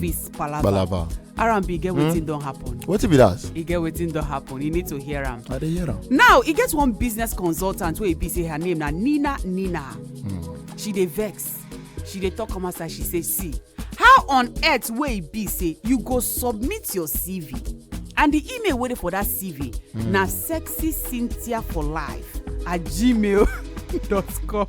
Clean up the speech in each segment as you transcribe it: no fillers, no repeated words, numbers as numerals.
This palava. R&B get wetin don happen. What if it does? E get wetin don happen. You need to hear am. I dey hear am. Now, e get one business consultant wey be say her name na Nina. She dey vex. She dey talk come outside. She say, see, how on earth wey e be say you go submit your CV and the email wey dey for that CV na SexyCynthia4Life@gmail.com.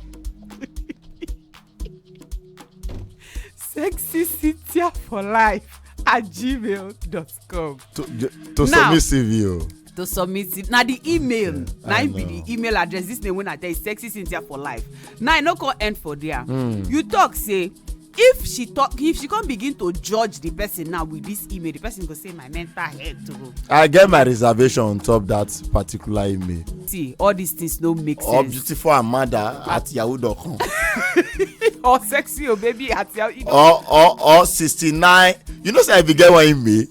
SexyCynthia4Life@gmail.com. To submit CV. To submit it. Now the email. Now it be the email address. This name when I tell you SexyCynthia4Life. Now I no call end for there. You talk say if she can't begin to judge the person now with this email, the person go say my mental health too. I get my reservation on top that particular email. See, all these things no make sense. Or beautiful@yahoo.com. Or sexy or baby at Yahoo. Or 69. You know, say if you get one email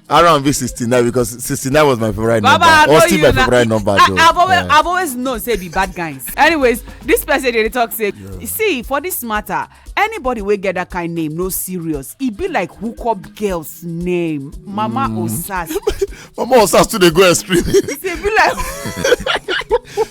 around 69 because 69 was my favorite number. Or still my favorite number. I've always known say be bad guys. Anyways, this person they talk say, see, for this matter, anybody will get that kind of name no serious. It be like hookup girl's name, Mama Osas. Mama Osas too they go extreme. It be like.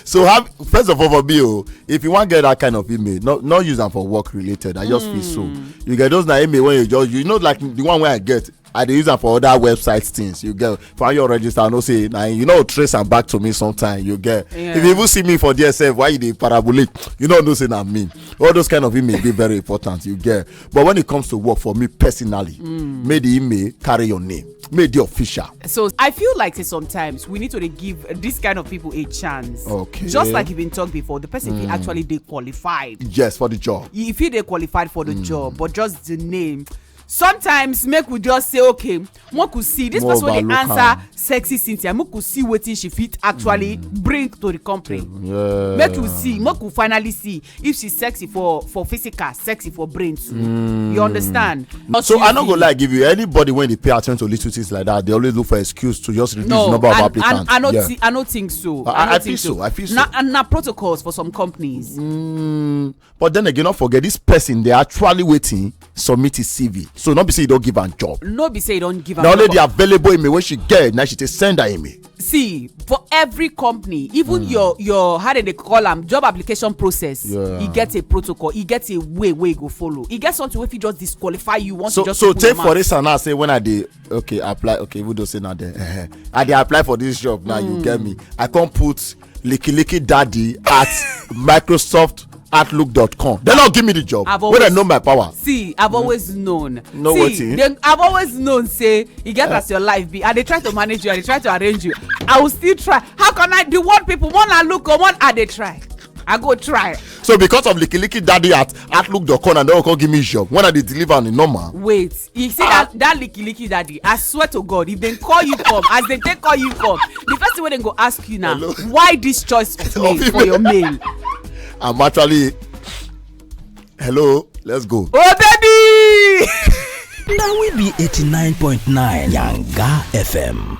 So first of all, for me, if you want to get that kind of email, not use them for work related. I just feel so. You get those email when you know like the one where I get. I dey use them for other websites things. You get find your register. No say now you know trace and back to me sometime. You get if you even see me for DSF, why you dey parabolic? You know say na me. All those kind of email be very important. You get. But when it comes to work for me personally, may the email carry your name. Made the official. So I feel like sometimes we need to give this kind of people a chance. Okay. Just like you've been talked before, the person if actually they qualified. Yes, for the job. If they qualified for the job, but just the name. Sometimes make we just say okay, one could see this person when they answer Sexy Cynthia, we could see what she fit actually bring to the company. Yeah. Make we see, we could finally see if she's sexy for physical, sexy for brain too. You understand? So I'm not gonna lie, give you anybody when they pay attention to little things like that, they always look for excuse to just reduce the number of applicants. I don't think so. I feel so. Now protocols for some companies. But then again, don't forget this person they actually waiting submit his CV. So not be say you don't give her job. No be say you don't give her. Now only the available email when she get, now she just send her email. See, for every company, even your how they call them job application process, you get a protocol, you get a way you go follow. You get something if you just disqualify you want to just so take for this and now say when I did apply we don't say now there I dey apply for this job now you get me. I can't put licky daddy at Microsoft Outlook.com. They don't give me the job. When I know my power. See, I've always known. I've always known. Say you get as your life be, and they try to manage you, and they try to arrange you. I will still try. How can I do one people one I look or one they try? I go try. So because of licky daddy at Outlook.com and they don't give me job. When I deliver on the number. Wait, you see that licky daddy? I swear to God, if they call you come, as they call you come, the first thing when they go ask you now, why this choice of mail for your mail? I'm actually hello, let's go. Oh baby! Now we be 89.9 Yanga FM.